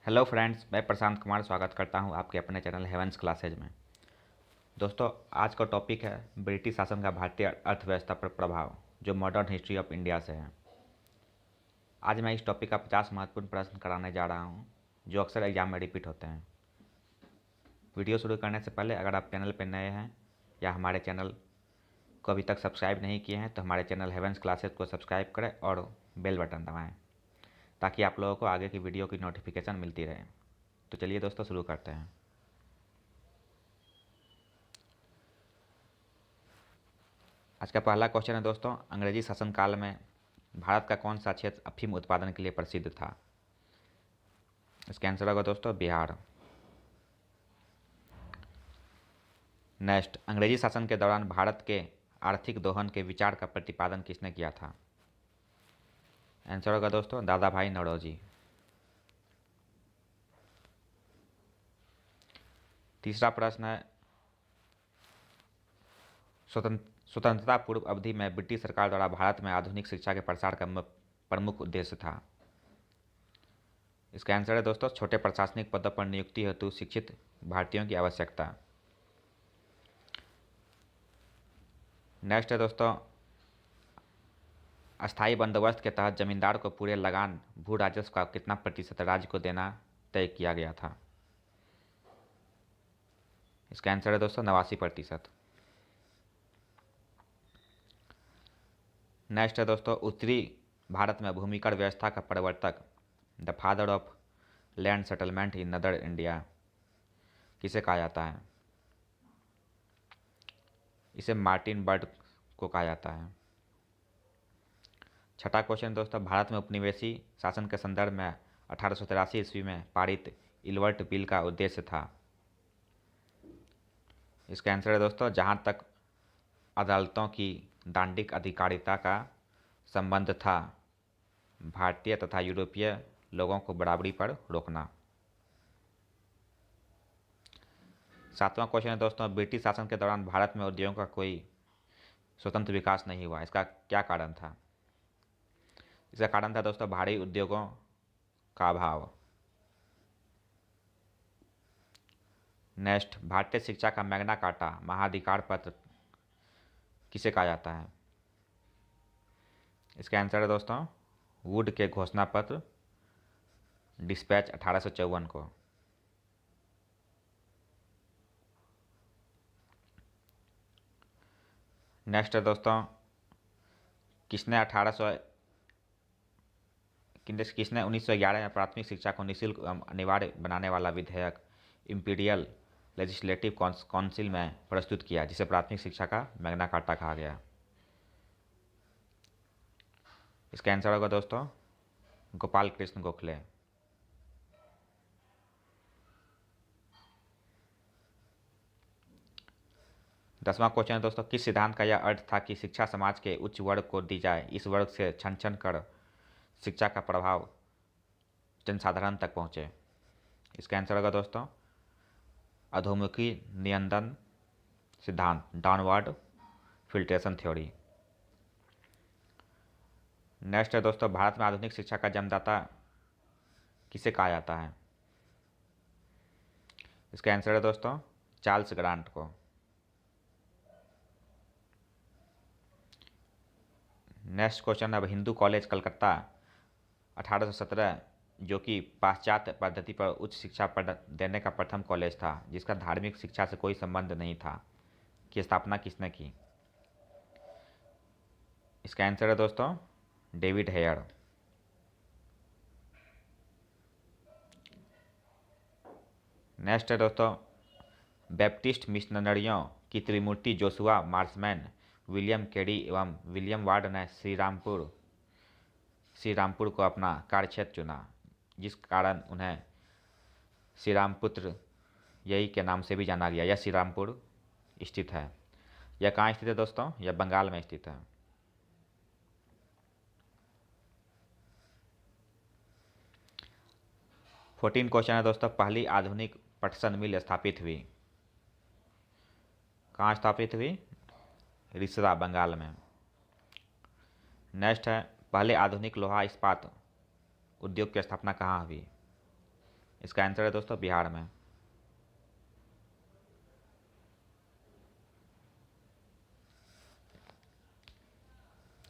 Hello friends, मैं प्रशांत कुमार स्वागत करता हूं आपके अपने चैनल हेवंस क्लासेज में। दोस्तों, आज का टॉपिक है ब्रिटिश शासन का भारतीय अर्थव्यवस्था पर प्रभाव, जो मॉडर्न हिस्ट्री ऑफ इंडिया से है। आज मैं इस टॉपिक का 50 महत्वपूर्ण प्रश्न कराने जा रहा हूं, जो अक्सर एग्जाम में रिपीट होते हैं। वीडियो शुरू करने से पहले अगर आप चैनल पर नए हैं या हमारे चैनल को अभी तक सब्सक्राइब नहीं किए हैं तो हमारे चैनल हेवंस क्लासेज को सब्सक्राइब करें और बेल बटन दबाएँ, ताकि आप लोगों को आगे की वीडियो की नोटिफिकेशन मिलती रहे। तो चलिए दोस्तों, शुरू करते हैं। आज का पहला क्वेश्चन है दोस्तों, अंग्रेजी शासनकाल में भारत का कौन सा क्षेत्र अफीम उत्पादन के लिए प्रसिद्ध था? इसका आंसर होगा दोस्तों बिहार। नेक्स्ट, अंग्रेजी शासन के दौरान भारत के आर्थिक दोहन के विचार का प्रतिपादन किसने किया था? आंसर होगा दोस्तों दादा भाई नौरोजी। तीसरा प्रश्न है, स्वतंत्रता पूर्व अवधि में ब्रिटिश सरकार द्वारा भारत में आधुनिक शिक्षा के प्रसार का प्रमुख उद्देश्य था। इसका आंसर है दोस्तों छोटे प्रशासनिक पदों पर नियुक्ति हेतु शिक्षित भारतीयों की आवश्यकता। नेक्स्ट है दोस्तों, अस्थायी बंदोबस्त के तहत जमींदार को पूरे लगान भू राजस्व का कितना प्रतिशत राज्य को देना तय किया गया था? इसका आंसर है दोस्तों 89%। नेक्स्ट है दोस्तों, उत्तरी भारत में भूमिकर व्यवस्था का प्रवर्तक, the father of land settlement in नदर इंडिया, किसे कहा जाता है? इसे मार्टिन बर्ड को कहा जाता है। छठा क्वेश्चन दोस्तों, भारत में उपनिवेशी शासन के संदर्भ में 1883 ईस्वी में पारित इलवर्ट बिल का उद्देश्य था। इसका आंसर है दोस्तों जहाँ तक अदालतों की दांडिक अधिकारिता का संबंध था, भारतीय तथा यूरोपीय लोगों को बराबरी पर रोकना। सातवां क्वेश्चन है दोस्तों, ब्रिटिश शासन के दौरान भारत में उद्योगों का कोई स्वतंत्र विकास नहीं हुआ, इसका क्या कारण था? इसका कारण था दोस्तों भारी उद्योगों का अभाव। नेक्स्ट, भारतीय शिक्षा का मैग्ना कार्टा महाधिकार पत्र किसे कहा जाता है? इसका आंसर है दोस्तों वुड के घोषणा पत्र डिस्पैच 1854 को। नेक्स्ट है दोस्तों, किसने 1911 में प्राथमिक शिक्षा को निःशुल्क एवं अनिवार्य बनाने वाला विधेयक इंपीरियल लेजिस्लेटिव काउंसिल में प्रस्तुत किया, जिसे प्राथमिक शिक्षा का मैग्ना कार्टा कहा गया? इसका आंसर होगा दोस्तों गोपाल कृष्ण गोखले। दसवां क्वेश्चन है दोस्तों, किस सिद्धांत का यह अर्थ था कि शिक्षा समाज के उच्च वर्ग को दी जाए, इस वर्ग से छन छन कर शिक्षा का प्रभाव जनसाधारण तक पहुंचे? इसका आंसर होगा दोस्तों अधोमुखी नियंत्रण सिद्धांत, डाउनवर्ड फिल्ट्रेशन थ्योरी। नेक्स्ट है दोस्तों, भारत में आधुनिक शिक्षा का जन्मदाता किसे कहा जाता है? इसका आंसर है दोस्तों चार्ल्स ग्रांट को। नेक्स्ट क्वेश्चन, अब हिंदू कॉलेज कलकत्ता 1817, जो कि पाश्चात्य पद्धति पर उच्च शिक्षा देने का प्रथम कॉलेज था, जिसका धार्मिक शिक्षा से कोई संबंध नहीं था, की स्थापना किसने की? इसका आंसर है दोस्तों डेविड हेयर। नेक्स्ट है दोस्तों, बैप्टिस्ट मिशनरियों की त्रिमूर्ति जोशुआ मार्समैन, विलियम कैरी एवं विलियम वार्ड ने श्रीरामपुर को अपना कार्यक्षेत्र चुना, जिस कारण उन्हें श्रीरामपुत्र यही के नाम से भी जाना गया। यह श्रीरामपुर स्थित है। यह कहाँ स्थित है दोस्तों? यह बंगाल में स्थित है। फोर्टीन क्वेश्चन है दोस्तों, पहली आधुनिक पटसन मिल स्थापित हुई, कहाँ स्थापित हुई? रिसरा, बंगाल में। नेक्स्ट है, पहले आधुनिक लोहा इस्पात उद्योग की स्थापना कहाँ हुई? इसका आंसर है दोस्तों बिहार में।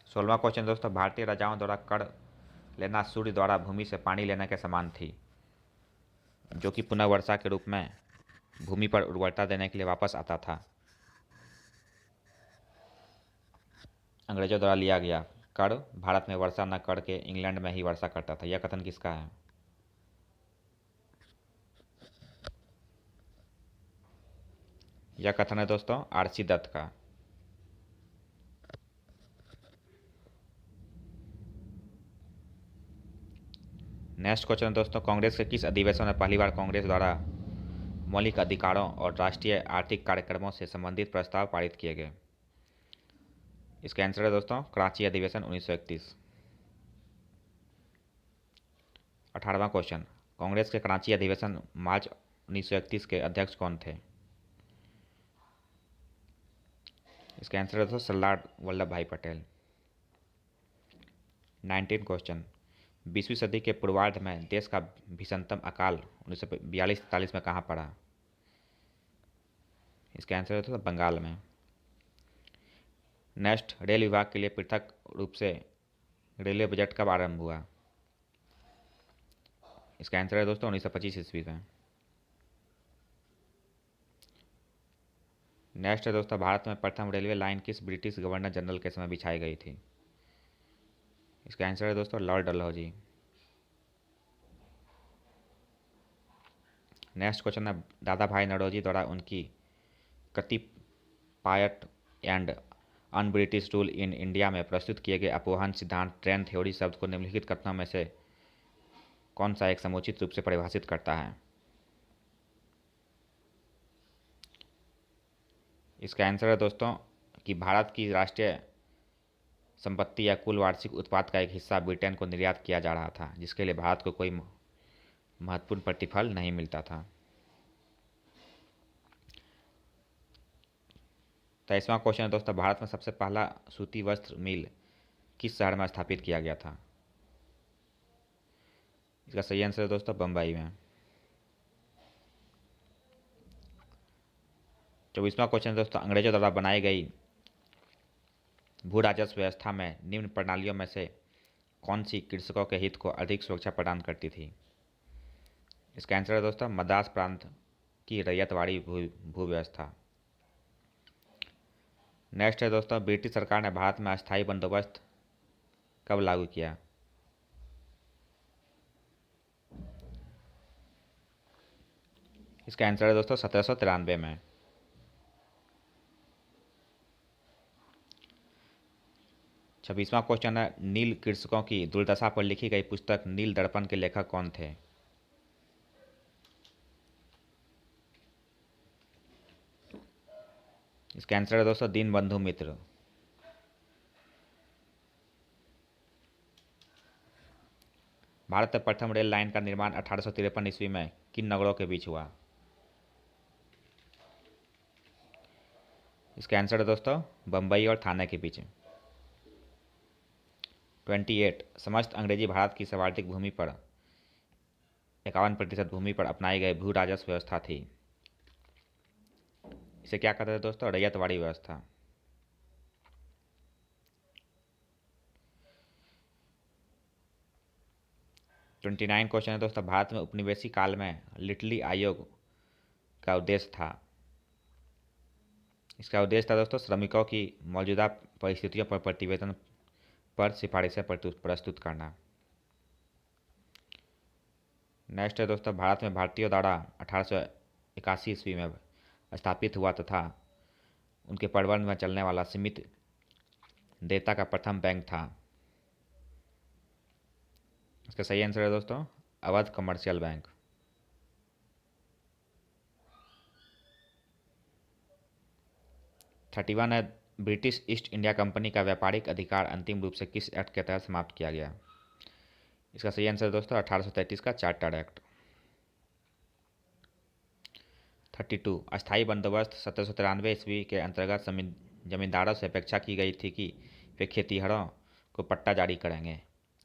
16वां क्वेश्चन दोस्तों, भारतीय राजाओं द्वारा कर लेना सूर्य द्वारा भूमि से पानी लेने के समान थी, जो कि पुनः वर्षा के रूप में भूमि पर उर्वरता देने के लिए वापस आता था। अंग्रेजों द्वारा लिया गया कर भारत में वर्षा न करके इंग्लैंड में ही वर्षा करता था, यह कथन किसका है? यह कथन है दोस्तों आरसी दत्त का। नेक्स्ट क्वेश्चन दोस्तों, कांग्रेस के किस अधिवेशन में पहली बार कांग्रेस द्वारा मौलिक अधिकारों और राष्ट्रीय आर्थिक कार्यक्रमों से संबंधित प्रस्ताव पारित किए गए? इसका आंसर है दोस्तों कराची अधिवेशन 1931। 18वां क्वेश्चन, कांग्रेस के कराची अधिवेशन मार्च 1931 के अध्यक्ष कौन थे? इसका आंसर है दोस्तों सरदार वल्लभ भाई पटेल। 19 क्वेश्चन, 20वीं सदी के पूर्वार्ध में देश का भीषणतम अकाल 1942-43 में कहाँ पड़ा? इसका आंसर है दोस्तों बंगाल में। नेक्स्ट, रेल विभाग के लिए पृथक रूप से रेलवे बजट कब आरंभ हुआ? इसका आंसर है दोस्तों 1925 ईस्वी में। नेक्स्ट है दोस्तों, भारत में प्रथम रेलवे लाइन किस ब्रिटिश गवर्नर जनरल के समय बिछाई गई थी? इसका आंसर है दोस्तों लॉर्ड डलहौजी। नेक्स्ट क्वेश्चन है, दादा भाई नौरोजी द्वारा उनकी कृति पायट and un British rule in India में प्रस्तुत किए गए अपोहन सिद्धांत ट्रेन थ्योरी शब्द को निम्नलिखित कथनों में से कौन सा एक समुचित रूप से परिभाषित करता है? इसका आंसर है दोस्तों कि भारत की राष्ट्रीय संपत्ति या कुल वार्षिक उत्पाद का एक हिस्सा ब्रिटेन को निर्यात किया जा रहा था, जिसके लिए भारत को कोई महत्वपूर्ण प्रतिफल नहीं मिलता था। 23वां क्वेश्चन है दोस्तों, भारत में सबसे पहला सूती वस्त्र मिल किस शहर में स्थापित किया गया था? इसका सही आंसर है दोस्तों बम्बई में। 24वां क्वेश्चन है दोस्तों, अंग्रेजों द्वारा बनाई गई भू राजस्व व्यवस्था में निम्न प्रणालियों में से कौन सी कृषकों के हित को अधिक सुरक्षा प्रदान करती थी? इसका आंसर है दोस्तों मद्रास प्रांत की रैयतवाड़ी भू व्यवस्था। नेक्स्ट है दोस्तों, ब्रिटिश सरकार ने भारत में अस्थायी बंदोबस्त कब लागू किया? इसका आंसर है दोस्तों 1793 में। 26वां क्वेश्चन है, नील कृषकों की दुर्दशा पर लिखी गई पुस्तक नील दर्पण के लेखक कौन थे? इसका आंसर है दोस्तों दीनबंधु मित्र। भारत में प्रथम रेल लाइन का निर्माण 1853 ईस्वी में किन नगरों के बीच हुआ? इसका आंसर है दोस्तों बम्बई और थाने के बीच। 28, समस्त अंग्रेजी भारत की सर्वाधिक भूमि पर 51% भूमि पर अपनाई गई भू राजस्व व्यवस्था थी। इसे क्या कहते हैं दोस्तों? रैयतवाड़ी व्यवस्था। 29 क्वेश्चन है दोस्तों, भारत में उपनिवेशी काल में लिटली आयोग का उद्देश्य था। इसका उद्देश्य था दोस्तों श्रमिकों की मौजूदा परिस्थितियों पर प्रतिवेदन पर सिफारिशें प्रस्तुत करना। नेक्स्ट है दोस्तों, भारत में भारतीयों द्वारा 1881 ईस्वी में स्थापित हुआ तथा उनके प्रबंध में चलने वाला सीमित देयता का प्रथम बैंक था। इसका सही आंसर है दोस्तों अवध कमर्शियल बैंक। 31 है, ब्रिटिश ईस्ट इंडिया कंपनी का व्यापारिक अधिकार अंतिम रूप से किस एक्ट के तहत समाप्त किया गया? इसका सही आंसर है दोस्तों 1833 का चार्टर एक्ट। 32, अस्थायी बंदोबस्त 1793 ईस्वी के अंतर्गत जमींदारों से अपेक्षा की गई थी कि वे खेतिहरों को पट्टा जारी करेंगे।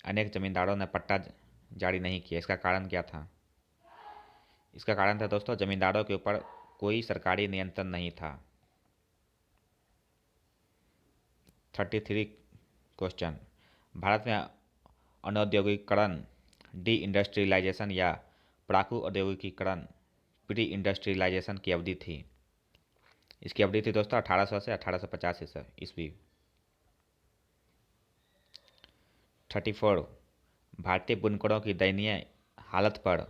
अनेक जमींदारों ने पट्टा जारी नहीं किया, इसका कारण क्या था? इसका कारण था दोस्तों जमींदारों के ऊपर कोई सरकारी नियंत्रण नहीं था। 33 क्वेश्चन, भारत में अनौद्योगिकरण डी इंडस्ट्रियलाइजेशन या प्राकु औद्योगिकीकरण प्री इंडस्ट्रियलाइजेशन की अवधि थी। इसकी अवधि थी दोस्तों 1800 से 1850 ईस्वी। 34, भारतीय बुनकरों की दयनीय हालत पर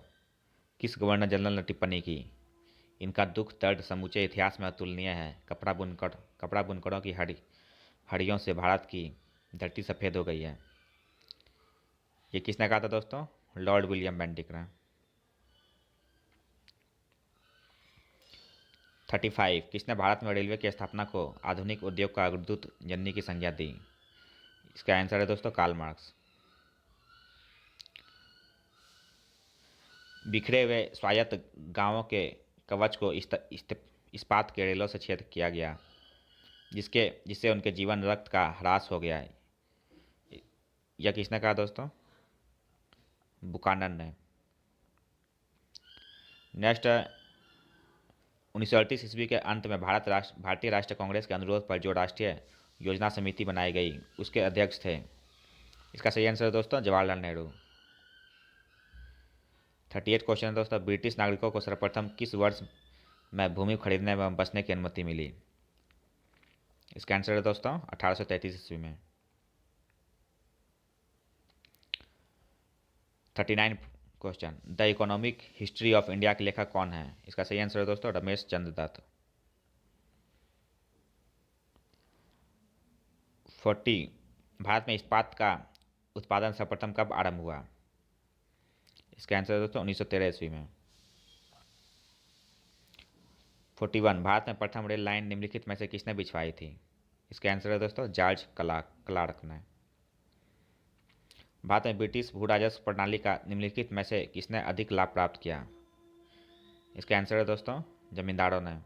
किस गवर्नर जनरल ने टिप्पणी की? इनका दुख दर्द समूचे इतिहास में अतुलनीय है। कपड़ा बुनकरों की हड्डियों से भारत की धरती सफ़ेद हो गई है। ये किसने कहा था दोस्तों? लॉर्ड विलियम बेंटिक ने। 35, किसने भारत में रेलवे की स्थापना को आधुनिक उद्योग का अग्रदूत जननी की संज्ञा दी? इसका आंसर है दोस्तों कार्ल मार्क्स। बिखरे हुए स्वायत्त गांवों के कवच को इस्पात के रेलों से छेद किया गया, जिससे उनके जीवन रक्त का ह्रास हो गया। यह किसने कहा दोस्तों? बुकानन ने। नेक्स्ट, 1938 ईस्वी के अंत में भारतीय राष्ट्रीय कांग्रेस के अनुरोध पर जो राष्ट्रीय योजना समिति बनाई गई उसके अध्यक्ष थे। इसका सही आंसर है दोस्तों जवाहरलाल नेहरू। 38 क्वेश्चन है दोस्तों, ब्रिटिश नागरिकों को सर्वप्रथम किस वर्ष में भूमि खरीदने एवं बसने की अनुमति मिली? इसका आंसर है दोस्तों 1833 ईस्वी में। 39 question, the economic history of India के लेखक कौन है? इसका सही आंसर है दोस्तों रमेश चंद्र दत्त। 40, भारत में इस्पात का उत्पादन सर्वप्रथम कब आरंभ हुआ? इसका आंसर है दोस्तों 1913 ईस्वी में। 41, भारत में प्रथम रेल लाइन निम्नलिखित में से किसने बिछवाई थी? इसका आंसर है दोस्तों जॉर्ज क्लार्क ने। भारत में ब्रिटिश भू राजस्व प्रणाली का निम्नलिखित में से किसने अधिक लाभ प्राप्त किया? इसका आंसर है दोस्तों जमींदारों ने।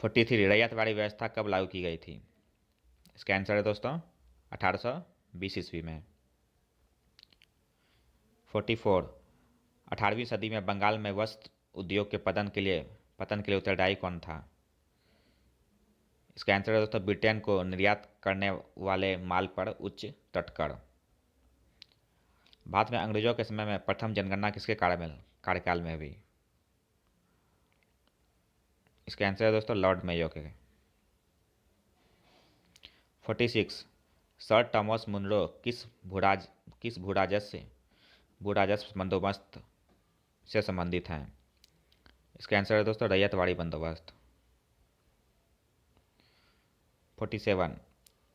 43, रैयतवाड़ी व्यवस्था कब लागू की गई थी? इसका आंसर है दोस्तों 1820 ईस्वी में। 44, 18वीं सदी में बंगाल में वस्त्र उद्योग के पतन के लिए उत्तरदायी कौन था? इसका आंसर है दोस्तों ब्रिटेन को निर्यात करने वाले माल पर उच्च तटकर। भारत में अंग्रेजों के समय में प्रथम जनगणना किसके कार्यकाल में हुई? इसका आंसर है दोस्तों लॉर्ड मेयो के। 46, सर थॉमस मुनरो किस भूराजस्व बंदोबस्त से संबंधित हैं? इसका आंसर है दोस्तों रैयतवाड़ी बंदोबस्त। 47,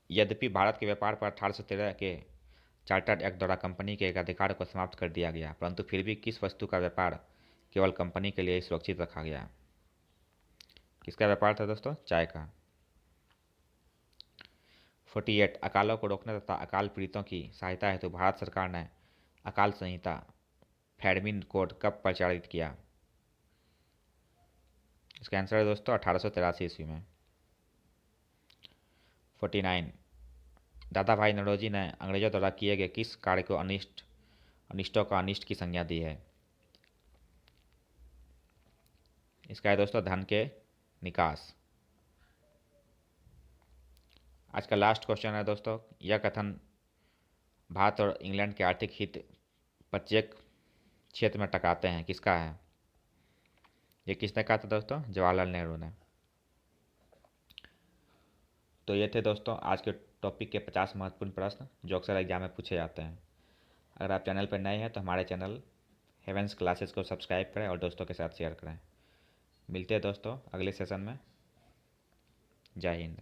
यद्यपि भारत के व्यापार पर 1813 के चार्टर्ड एक्ट द्वारा कंपनी के एक अधिकार को समाप्त कर दिया गया, परंतु फिर भी किस वस्तु का व्यापार केवल कंपनी के लिए ही सुरक्षित रखा गया? किसका व्यापार था दोस्तों? चाय का। 48, अकालों को रोकने तथा अकाल पीड़ितों की सहायता हेतु भारत सरकार ने अकाल संहिता फैडमिन कोड कब प्रचारित किया? इसका आंसर है दोस्तों 1883 ईस्वी में। 49, दादा भाई नौरोजी ने अंग्रेजों द्वारा किए गए किस कार्य को अनिष्टों का अनिष्ट की संज्ञा दी है? इसका है दोस्तों धन के निकास। आज का लास्ट क्वेश्चन है दोस्तों, यह कथन भारत और इंग्लैंड के आर्थिक हित प्रत्येक क्षेत्र में टकराते हैं किसका है? ये किसने कहा था दोस्तों? जवाहरलाल नेहरू ने। तो ये थे दोस्तों आज के टॉपिक के 50 महत्वपूर्ण प्रश्न जो अक्सर एग्जाम में पूछे जाते हैं। अगर आप चैनल पर नए हैं तो हमारे चैनल हेवेंस क्लासेस को सब्सक्राइब करें और दोस्तों के साथ शेयर करें। मिलते हैं दोस्तों अगले सेशन में। जय हिंद।